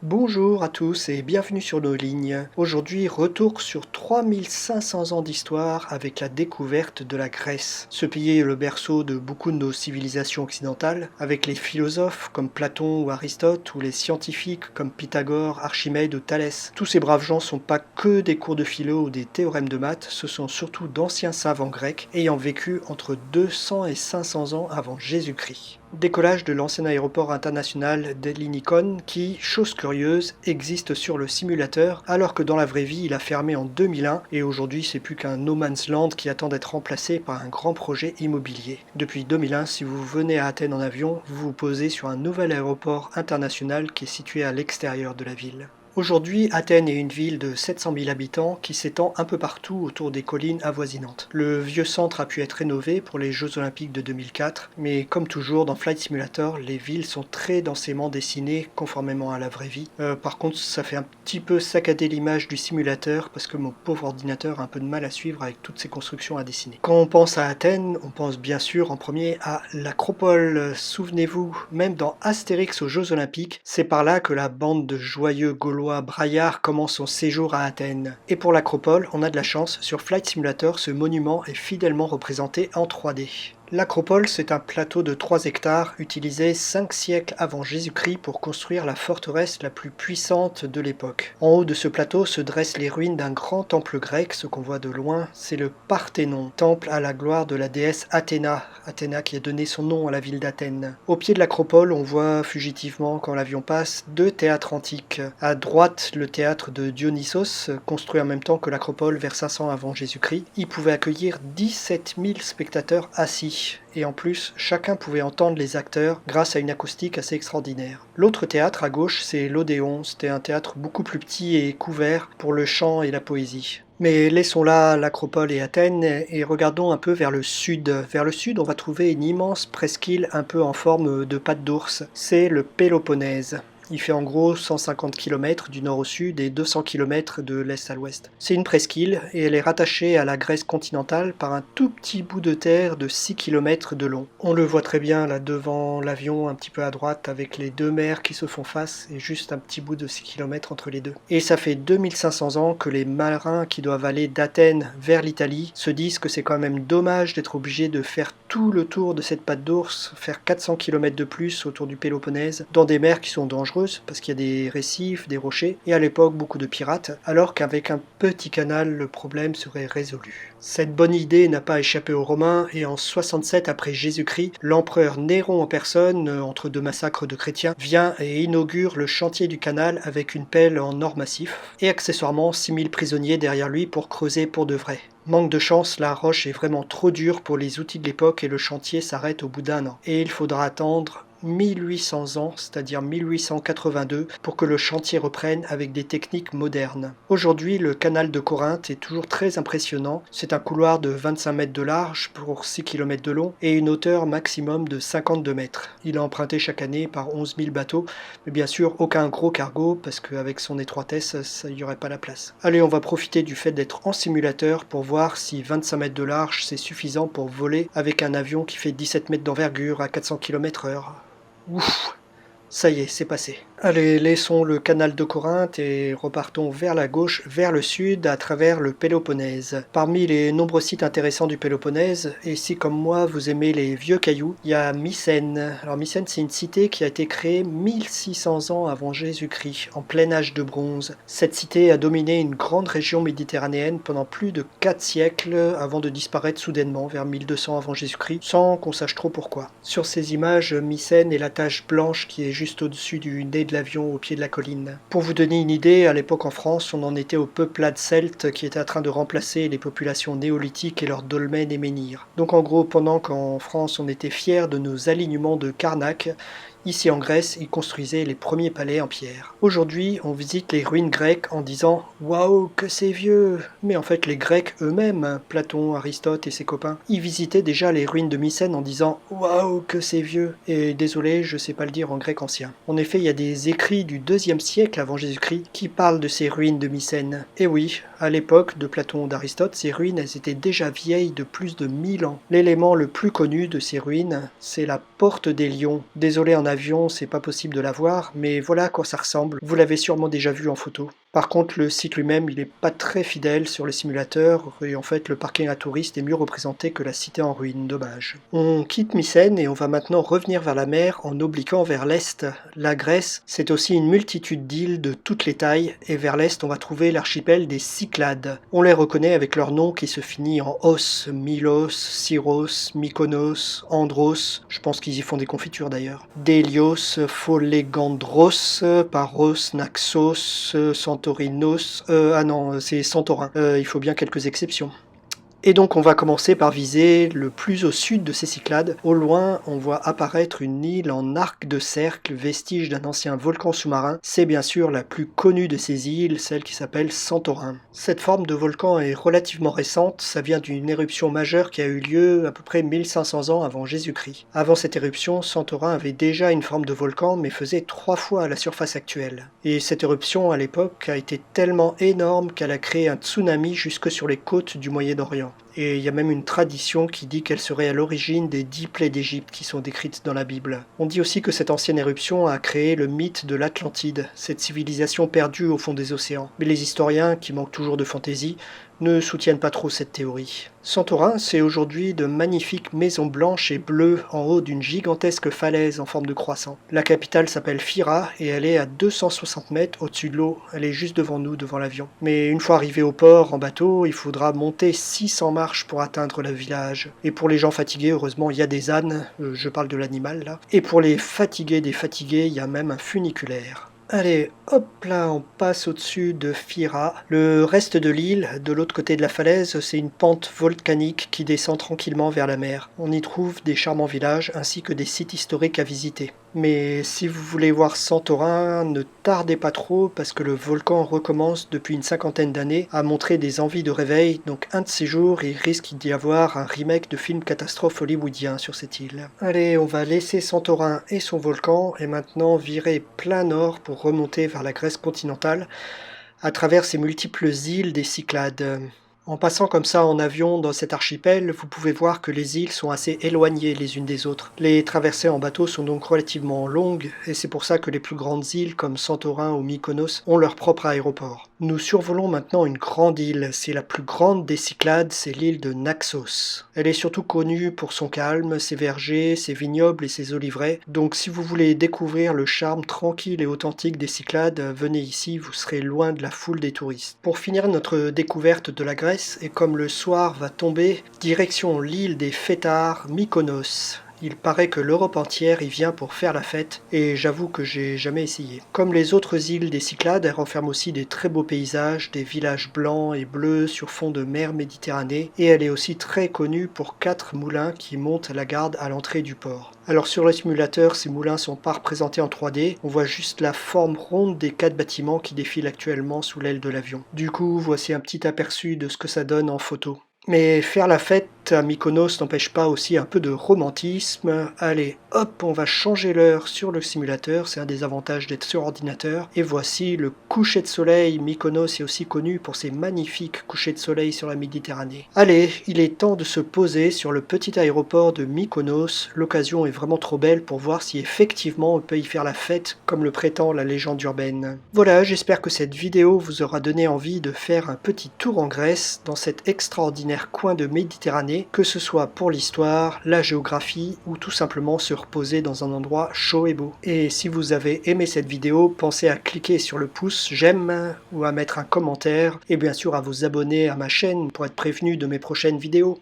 Bonjour à tous et bienvenue sur nos lignes. Aujourd'hui, retour sur 3500 ans d'histoire avec la découverte de la Grèce. Ce pays est le berceau de beaucoup de nos civilisations occidentales, avec les philosophes comme Platon ou Aristote, ou les scientifiques comme Pythagore, Archimède ou Thalès. Tous ces braves gens sont pas que des cours de philo ou des théorèmes de maths, ce sont surtout d'anciens savants grecs ayant vécu entre 200 et 500 ans avant Jésus-Christ. Décollage de l'ancien aéroport international d'Hellinikon qui, chose curieuse, existe sur le simulateur alors que dans la vraie vie il a fermé en 2001 et aujourd'hui c'est plus qu'un no man's land qui attend d'être remplacé par un grand projet immobilier. Depuis 2001, si vous venez à Athènes en avion, vous vous posez sur un nouvel aéroport international qui est situé à l'extérieur de la ville. Aujourd'hui, Athènes est une ville de 700 000 habitants qui s'étend un peu partout autour des collines avoisinantes. Le vieux centre a pu être rénové pour les Jeux Olympiques de 2004, mais comme toujours dans Flight Simulator, les villes sont très densément dessinées conformément à la vraie vie. Par contre, ça fait un petit peu saccader l'image du simulateur parce que mon pauvre ordinateur a un peu de mal à suivre avec toutes ces constructions à dessiner. Quand on pense à Athènes, on pense bien sûr en premier à l'Acropole. Souvenez-vous, même dans Astérix aux Jeux Olympiques, c'est par là que la bande de joyeux Gaulois Braillard commence son séjour à Athènes. Et pour l'Acropole, on a de la chance, sur Flight Simulator, ce monument est fidèlement représenté en 3D. L'Acropole, c'est un plateau de 3 hectares utilisé 5 siècles avant Jésus-Christ pour construire la forteresse la plus puissante de l'époque. En haut de ce plateau se dressent les ruines d'un grand temple grec, ce qu'on voit de loin, c'est le Parthénon, temple à la gloire de la déesse Athéna, Athéna qui a donné son nom à la ville d'Athènes. Au pied de l'Acropole, on voit fugitivement, quand l'avion passe, 2 théâtres antiques. À droite, le théâtre de Dionysos, construit en même temps que l'Acropole vers 500 avant Jésus-Christ. Il pouvait accueillir 17 000 spectateurs assis. Et en plus, chacun pouvait entendre les acteurs grâce à une acoustique assez extraordinaire. L'autre théâtre à gauche, c'est l'Odéon. C'était un théâtre beaucoup plus petit et couvert pour le chant et la poésie. Mais laissons là l'Acropole et Athènes et regardons un peu vers le sud. Vers le sud, on va trouver une immense presqu'île un peu en forme de patte d'ours. C'est le Péloponnèse. Il fait en gros 150 km du nord au sud et 200 km de l'est à l'ouest. C'est une presqu'île et elle est rattachée à la Grèce continentale par un tout petit bout de terre de 6 km de long. On le voit très bien là devant l'avion, un petit peu à droite, avec les deux mers qui se font face et juste un petit bout de 6 km entre les deux. Et ça fait 2500 ans que les marins qui doivent aller d'Athènes vers l'Italie se disent que c'est quand même dommage d'être obligé de faire tout le tour de cette patte d'ours, faire 400 km de plus autour du Péloponnèse, dans des mers qui sont dangereuses, parce qu'il y a des récifs, des rochers, et à l'époque beaucoup de pirates, alors qu'avec un petit canal, le problème serait résolu. Cette bonne idée n'a pas échappé aux Romains, et en 67 après Jésus-Christ, l'empereur Néron en personne, entre deux massacres de chrétiens, vient et inaugure le chantier du canal avec une pelle en or massif, et accessoirement 6000 prisonniers derrière lui pour creuser pour de vrai. Manque de chance, la roche est vraiment trop dure pour les outils de l'époque et le chantier s'arrête au bout d'un an. Et il faudra attendre 1800 ans, c'est-à-dire 1882, pour que le chantier reprenne avec des techniques modernes. Aujourd'hui, le canal de Corinthe est toujours très impressionnant. C'est un couloir de 25 mètres de large pour 6 km de long et une hauteur maximum de 52 mètres. Il est emprunté chaque année par 11 000 bateaux, mais bien sûr aucun gros cargo parce qu'avec son étroitesse, ça n'y aurait pas la place. Allez, on va profiter du fait d'être en simulateur pour voir si 25 mètres de large c'est suffisant pour voler avec un avion qui fait 17 mètres d'envergure à 400 km/h. Ouf, ça y est, c'est passé. Allez, laissons le canal de Corinthe et repartons vers la gauche, vers le sud, à travers le Péloponnèse. Parmi les nombreux sites intéressants du Péloponnèse, et si comme moi vous aimez les vieux cailloux, il y a Mycène. Alors Mycène, c'est une cité qui a été créée 1600 ans avant Jésus-Christ, en plein âge de bronze. Cette cité a dominé une grande région méditerranéenne pendant plus de 4 siècles avant de disparaître soudainement vers 1200 avant Jésus-Christ, sans qu'on sache trop pourquoi. Sur ces images, Mycène est la tache blanche qui est juste au-dessus du nez de l'avion au pied de la colline. Pour vous donner une idée, à l'époque en France, on en était aux peuplades celtes qui étaient en train de remplacer les populations néolithiques et leurs dolmens et menhirs. Donc en gros, pendant qu'en France on était fiers de nos alignements de Karnak, ici en Grèce, ils construisaient les premiers palais en pierre. Aujourd'hui, on visite les ruines grecques en disant « Waouh, que c'est vieux !» Mais en fait, les Grecs eux-mêmes, Platon, Aristote et ses copains, ils visitaient déjà les ruines de Mycène en disant « Waouh, que c'est vieux !» Et désolé, je sais pas le dire en grec ancien. En effet, il y a des écrits du 2e siècle avant Jésus-Christ qui parlent de ces ruines de Mycène. Et oui, À l'époque de Platon ou d'Aristote, ces ruines elles étaient déjà vieilles de plus de 1000 ans. L'élément le plus connu de ces ruines, c'est la porte des lions. Désolé en avion, c'est pas possible de la voir, mais voilà à quoi ça ressemble. Vous l'avez sûrement déjà vu en photo. Par contre, le site lui-même, il n'est pas très fidèle sur le simulateur, et en fait, le parking à touristes est mieux représenté que la cité en ruine, dommage. On quitte Mycène et on va maintenant revenir vers la mer en obliquant vers l'est. La Grèce, c'est aussi une multitude d'îles de toutes les tailles, et vers l'est, on va trouver l'archipel des Cyclades. On les reconnaît avec leur nom qui se finit en os, Milos, Syros, Mykonos, Andros, je pense qu'ils y font des confitures d'ailleurs. Délios, Pholégandros, Paros, Naxos, Santorinos, ah non, c'est Santorin, il faut bien quelques exceptions. Et donc on va commencer par viser le plus au sud de ces Cyclades. Au loin, on voit apparaître une île en arc de cercle, vestige d'un ancien volcan sous-marin. C'est bien sûr la plus connue de ces îles, celle qui s'appelle Santorin. Cette forme de volcan est relativement récente, ça vient d'une éruption majeure qui a eu lieu à peu près 1500 ans avant Jésus-Christ. Avant cette éruption, Santorin avait déjà une forme de volcan, mais faisait 3 fois la surface actuelle. Et cette éruption, à l'époque, a été tellement énorme qu'elle a créé un tsunami jusque sur les côtes du Moyen-Orient. Et il y a même une tradition qui dit qu'elle serait à l'origine des 10 plaies d'Égypte qui sont décrites dans la Bible. On dit aussi que cette ancienne éruption a créé le mythe de l'Atlantide, cette civilisation perdue au fond des océans. Mais les historiens, qui manquent toujours de fantaisie, ne soutiennent pas trop cette théorie. Santorin, c'est aujourd'hui de magnifiques maisons blanches et bleues en haut d'une gigantesque falaise en forme de croissant. La capitale s'appelle Phira et elle est à 260 mètres au-dessus de l'eau. Elle est juste devant nous, devant l'avion. Mais une fois arrivé au port en bateau, il faudra monter 600 marches pour atteindre le village. Et pour les gens fatigués, heureusement, il y a des ânes, je parle de l'animal là. Et pour les fatigués des fatigués, il y a même un funiculaire. Allez, hop là, on passe au-dessus de Phira. Le reste de l'île, de l'autre côté de la falaise, c'est une pente volcanique qui descend tranquillement vers la mer. On y trouve des charmants villages ainsi que des sites historiques à visiter. Mais si vous voulez voir Santorin, ne tardez pas trop parce que le volcan recommence depuis une 50aine d'années à montrer des envies de réveil, donc un de ces jours il risque d'y avoir un remake de film catastrophe hollywoodien sur cette île. Allez, on va laisser Santorin et son volcan et maintenant virer plein nord pour remonter vers la Grèce continentale à travers ces multiples îles des Cyclades. En passant comme ça en avion dans cet archipel, vous pouvez voir que les îles sont assez éloignées les unes des autres. Les traversées en bateau sont donc relativement longues, et c'est pour ça que les plus grandes îles comme Santorin ou Mykonos ont leur propre aéroport. Nous survolons maintenant une grande île, c'est la plus grande des Cyclades, c'est l'île de Naxos. Elle est surtout connue pour son calme, ses vergers, ses vignobles et ses oliveraies, donc si vous voulez découvrir le charme tranquille et authentique des Cyclades, venez ici, vous serez loin de la foule des touristes. Pour finir notre découverte de la Grèce, et comme le soir va tomber, direction l'île des fêtards, Mykonos. Il paraît que l'Europe entière y vient pour faire la fête, et j'avoue que j'ai jamais essayé. Comme les autres îles des Cyclades, elle renferme aussi des très beaux paysages, des villages blancs et bleus sur fond de mer Méditerranée, et elle est aussi très connue pour 4 moulins qui montent la garde à l'entrée du port. Alors sur le simulateur, ces moulins sont pas représentés en 3D, on voit juste la forme ronde des 4 bâtiments qui défilent actuellement sous l'aile de l'avion. Du coup, voici un petit aperçu de ce que ça donne en photo. Mais faire la fête à Mykonos n'empêche pas aussi un peu de romantisme. Allez, hop, on va changer l'heure sur le simulateur, c'est un des avantages d'être sur ordinateur. Et voici le coucher de soleil. Mykonos est aussi connu pour ses magnifiques couchers de soleil sur la Méditerranée. Allez, il est temps de se poser sur le petit aéroport de Mykonos. L'occasion est vraiment trop belle pour voir si effectivement on peut y faire la fête comme le prétend la légende urbaine. Voilà, j'espère que cette vidéo vous aura donné envie de faire un petit tour en Grèce, dans cet extraordinaire coin de Méditerranée, que ce soit pour l'histoire, la géographie ou tout simplement se reposer dans un endroit chaud et beau. Et si vous avez aimé cette vidéo, pensez à cliquer sur le pouce j'aime ou à mettre un commentaire et bien sûr à vous abonner à ma chaîne pour être prévenu de mes prochaines vidéos.